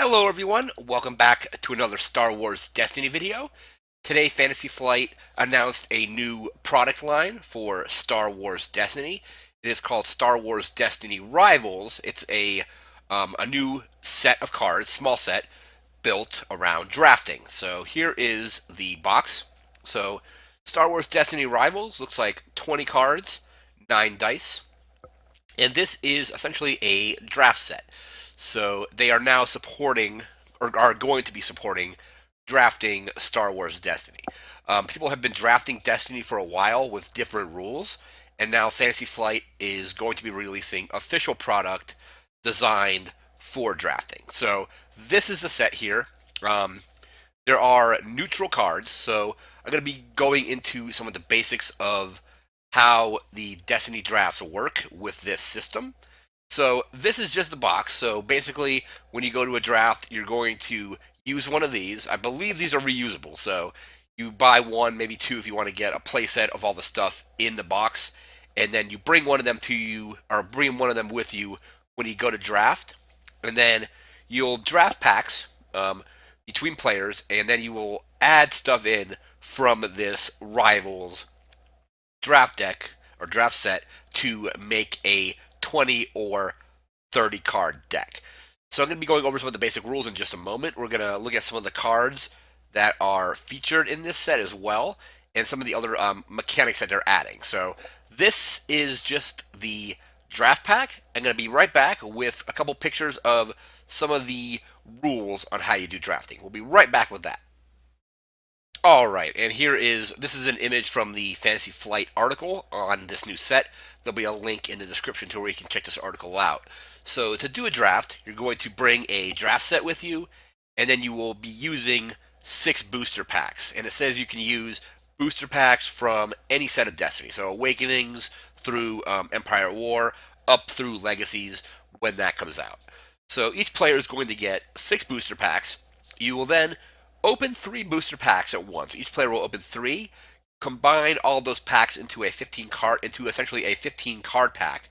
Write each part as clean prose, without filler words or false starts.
Hello everyone, welcome back to another Star Wars Destiny video. Today Fantasy Flight announced a new product line for Star Wars Destiny. It is called Star Wars Destiny Rivals. It's a new set of cards, small set, built around drafting. So here is the box. So Star Wars Destiny Rivals looks like 20 cards, 9 dice, and this is essentially a draft set. So they are now supporting, or are going to be supporting, drafting Star Wars Destiny. People have been drafting Destiny for a while with different rules, and now Fantasy Flight is going to be releasing official product designed for drafting. So this is the set here. Um, there are neutral cards, so I'm going to be going into some of the basics of how the Destiny drafts work with this system. So this is just the box. So basically, when you go to a draft, you're going to use one of these. I believe these are reusable. So you buy one, maybe two, if you want to get a playset of all the stuff in the box, and then you bring one of them to you, or bring one of them with you when you go to draft, and then you'll draft packs between players, and then you will add stuff in from this Rivals draft deck or draft set to make a 20 or 30 card deck. So I'm going to be going over some of the basic rules in just a moment. We're going to look at some of the cards that are featured in this set as well, and some of the other mechanics that they're adding. So this is just the draft pack. I'm going to be right back with a couple pictures of some of the rules on how you do drafting. We'll be right back with that. All right, and this is an image from the Fantasy Flight article on this new set. There'll be a link in the description to where you can check this article out. So to do a draft, you're going to bring a draft set with you, and then you will be using 6 booster packs. And it says you can use booster packs from any set of Destiny, so Awakenings through Empire at War, up through Legacies when that comes out. So each player is going to get 6 booster packs. You will then open 3 booster packs at once. Each player will open 3, combine all those packs into essentially a 15 card pack.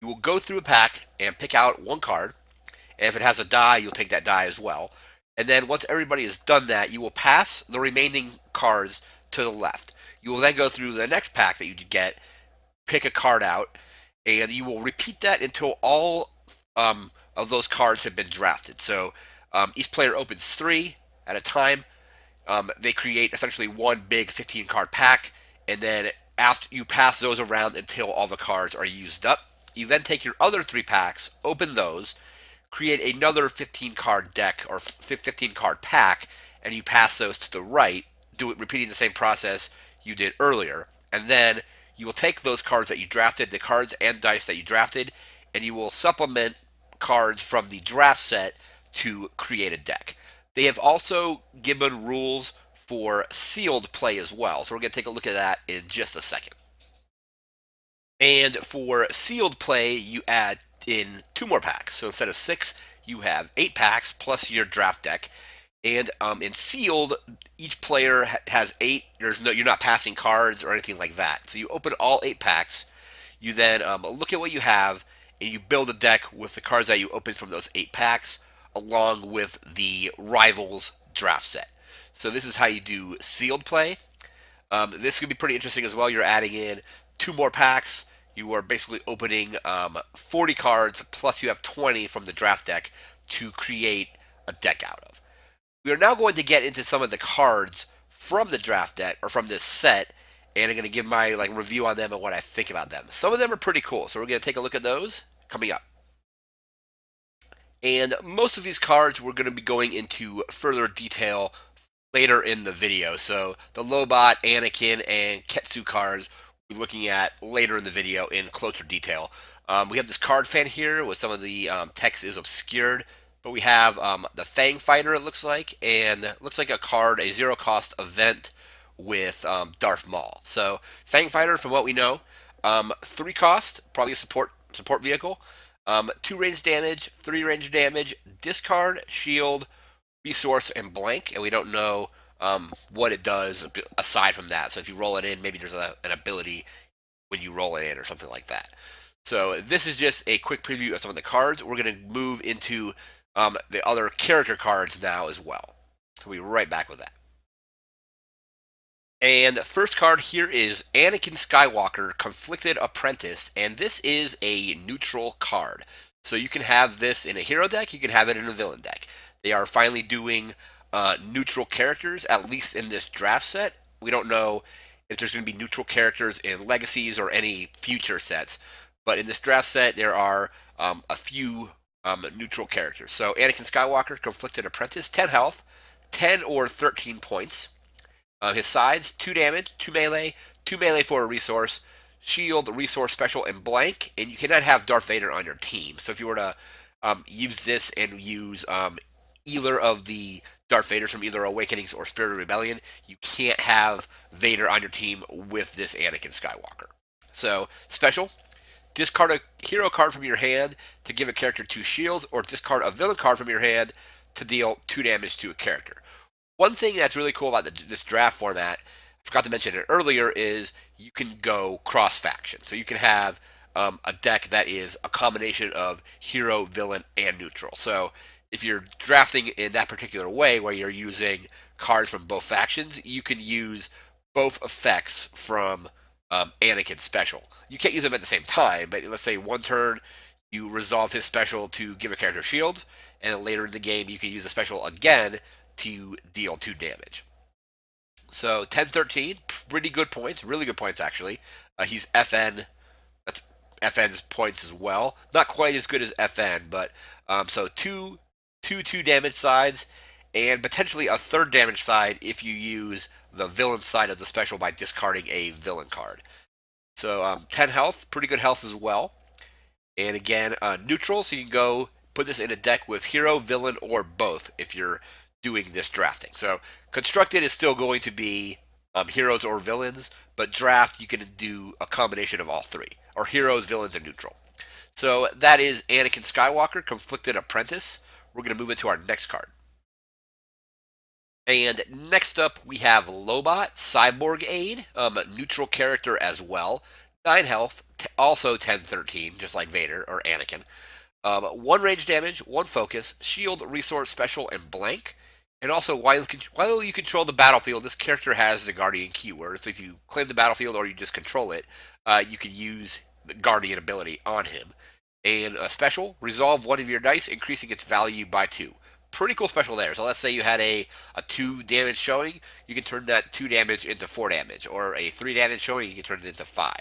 You will go through a pack and pick out one card, and if it has a die, you'll take that die as well. And then once everybody has done that, you will pass the remaining cards to the left. You will then go through the next pack that you get, pick a card out, and you will repeat that until all of those cards have been drafted. So each player opens 3 at a time. They create essentially one big 15 card pack, and then after you pass those around until all the cards are used up, you then take your other 3 packs, open those, create another 15 card deck or 15 card pack, and you pass those to the right, do it repeating the same process you did earlier, and then you will take those cards that you drafted, the cards and dice that you drafted, and you will supplement cards from the draft set to create a deck. They have also given rules for sealed play as well, so we're going to take a look at that in just a second. And for sealed play, you add in 2 more packs. So instead of 6, you have 8 packs plus your draft deck. And in sealed, each player has 8. You're not passing cards or anything like that. So you open all 8 packs. You then look at what you have, and you build a deck with the cards that you open from those 8 packs, along with the Rivals draft set. So this is how you do sealed play. This could be pretty interesting as well. You're adding in 2 more packs. You are basically opening 40 cards, plus you have 20 from the draft deck to create a deck out of. We are now going to get into some of the cards from the draft deck, or from this set, and I'm going to give my review on them and what I think about them. Some of them are pretty cool, so we're going to take a look at those coming up. And most of these cards we're going to be going into further detail later in the video. So the Lobot, Anakin, and Ketsu cards we'll be looking at later in the video in closer detail. We have this card fan here with some of the text is obscured, but we have the Fang Fighter, it looks like, and it looks like a 0 cost event with Darth Maul. So Fang Fighter, from what we know, 3 cost, probably a support vehicle. 2 range damage, 3 range damage, discard, shield, resource, and blank, and we don't know what it does aside from that. So if you roll it in, maybe there's an ability when you roll it in or something like that. So this is just a quick preview of some of the cards. We're going to move into the other character cards now as well. So we'll be right back with that. And the first card here is Anakin Skywalker, Conflicted Apprentice, and this is a neutral card. So you can have this in a hero deck, you can have it in a villain deck. They are finally doing neutral characters, at least in this draft set. We don't know if there's going to be neutral characters in Legacies or any future sets, but in this draft set, there are a few neutral characters. So Anakin Skywalker, Conflicted Apprentice, 10 health, 10 or 13 points. His sides, 2 damage, 2 melee for a resource, shield, resource, special, and blank. And you cannot have Darth Vader on your team. So if you were to use this and use either of the Darth Vaders from either Awakenings or Spirit of Rebellion, you can't have Vader on your team with this Anakin Skywalker. So, special, discard a hero card from your hand to give a character 2 shields, or discard a villain card from your hand to deal 2 damage to a character. One thing that's really cool about this draft format, I forgot to mention it earlier, is you can go cross faction. So you can have a deck that is a combination of hero, villain, and neutral. So if you're drafting in that particular way, where you're using cards from both factions, you can use both effects from Anakin special. You can't use them at the same time, but let's say one turn you resolve his special to give a character shield, and then later in the game you can use a special again to deal 2 damage. So 10-13, pretty good points, really good points actually. He's FN, that's FN's points as well. Not quite as good as FN, but so two damage sides, and potentially a third damage side if you use the villain side of the special by discarding a villain card. So 10 health, pretty good health as well. And again, neutral, so you can go put this in a deck with hero, villain, or both if you're doing this drafting. So constructed is still going to be heroes or villains, but draft you can do a combination of all three, or heroes, villains, and neutral. So that is Anakin Skywalker, Conflicted Apprentice. We're going to move into our next card. And next up, we have Lobot, Cyborg Aid, neutral character as well. 9 health, also 10-13, just like Vader or Anakin. 1 range damage, 1 focus, shield, resource, special, and blank. And also, while you control the battlefield, this character has the Guardian keyword. So if you claim the battlefield or you just control it, you can use the Guardian ability on him. And a special, resolve 1 of your dice, increasing its value by 2. Pretty cool special there. So let's say you had a 2 damage showing, you can turn that 2 damage into 4 damage. Or a 3 damage showing, you can turn it into 5.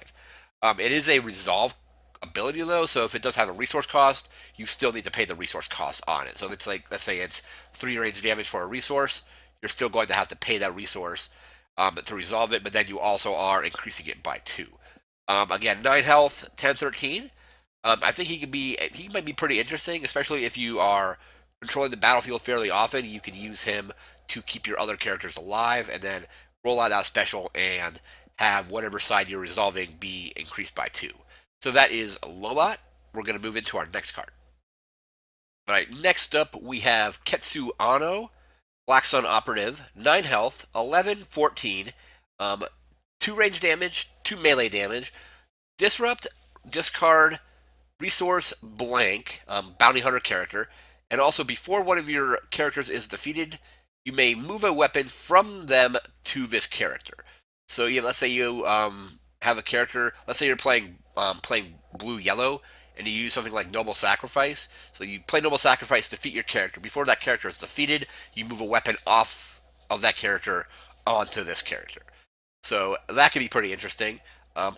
It is a resolve ability though, so if it does have a resource cost, you still need to pay the resource cost on it. So it's like, let's say it's 3 range damage for a resource, you're still going to have to pay that resource to resolve it, but then you also are increasing it by 2. Again, 9 health, 10-13. I think he might be pretty interesting, especially if you are controlling the battlefield fairly often. You can use him to keep your other characters alive, and then roll out that special and have whatever side you're resolving be increased by 2. So that is Lobot. We're going to move into our next card. All right, next up we have Ketsu Ano, Black Sun Operative, 9 health, 11-14, 2 range damage, 2 melee damage, disrupt, discard, resource, blank, bounty hunter character, and also before one of your characters is defeated, you may move a weapon from them to this character. So let's say you have a character, let's say you're playing blue-yellow, and you use something like Noble Sacrifice. So you play Noble Sacrifice, defeat your character. Before that character is defeated, you move a weapon off of that character onto this character. So that can be pretty interesting.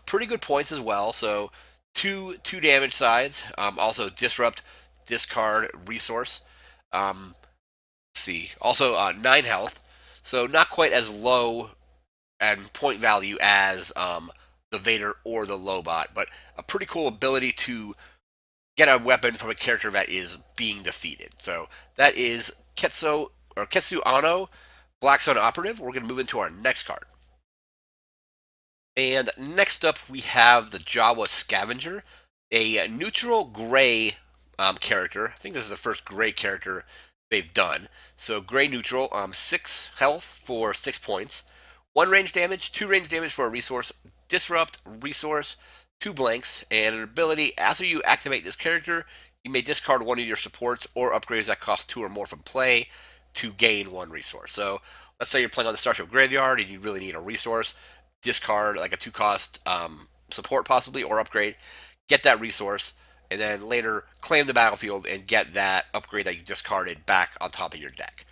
Pretty good points as well. So two damage sides. Also disrupt, discard, resource. Let's see. Also 9 health. So not quite as low and point value as the Vader or the Lobot, but a pretty cool ability to get a weapon from a character that is being defeated. So that is Ketsu Ano, Black Sun Operative. We're going to move into our next card. And next up we have the Jawa Scavenger, a neutral gray character. I think this is the first gray character they've done. So gray neutral, 6 health for 6 points, 1 range damage, 2 range damage for a resource, disrupt, resource, 2 blanks, and an ability. After you activate this character, You may discard one of your supports or upgrades that cost 2 or more from play to gain 1 resource. So let's say you're playing on the Starship Graveyard and you really need a resource, discard like a 2 cost support possibly or upgrade, get that resource, and then later claim the battlefield and get that upgrade that you discarded back on top of your deck.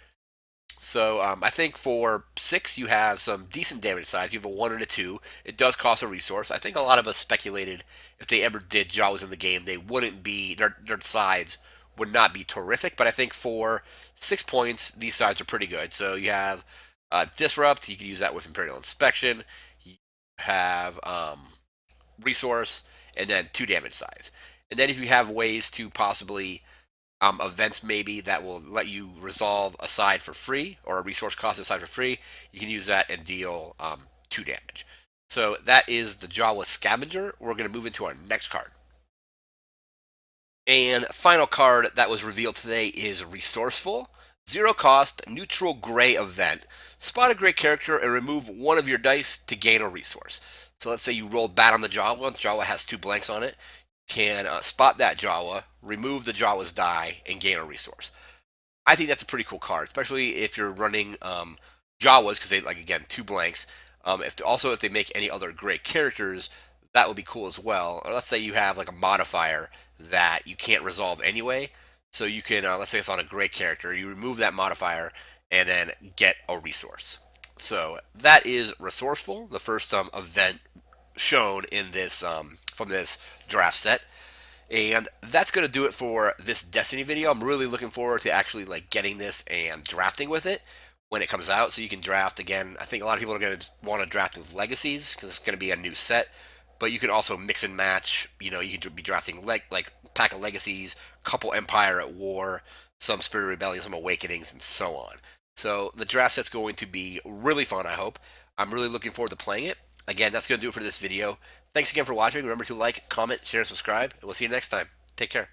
So I think for 6, you have some decent damage size. You have a 1 and a 2. It does cost a resource. I think a lot of us speculated if they ever did Jawas in the game, they wouldn't be, their sides would not be terrific. But I think for 6 points, these sides are pretty good. So you have Disrupt. You can use that with Imperial Inspection. You have Resource, and then 2 damage size. And then if you have ways to possibly events maybe that will let you resolve a side for free or a resource cost aside for free, you can use that and deal 2 damage. So that is the Jawa Scavenger. We're going to move into our next card. And final card that was revealed today is Resourceful. 0 cost, neutral gray event. Spot a gray character and remove 1 of your dice to gain a resource. So let's say you rolled bad on the Jawa. Jawa has 2 blanks on it. Can spot that Jawa, remove the Jawa's die, and gain a resource. I think that's a pretty cool card, especially if you're running Jawas, because they, like, again, 2 blanks. If they make any other great characters, that would be cool as well. Or let's say you have like a modifier that you can't resolve anyway, so you can, let's say it's on a great character, you remove that modifier and then get a resource. So that is Resourceful, the first event shown in this from this draft set. And that's going to do it for this Destiny video. I'm really looking forward to actually like getting this and drafting with it when it comes out. So you can draft again. I think a lot of people are going to want to draft with Legacies because it's going to be a new set. But you can also mix and match. You know, you could be drafting like pack of Legacies, couple Empire at War, some Spirit Rebellion, some Awakenings, and so on. So the draft set's going to be really fun, I hope. I'm really looking forward to playing it. Again, that's going to do it for this video. Thanks again for watching. Remember to like, comment, share, and subscribe. And we'll see you next time. Take care.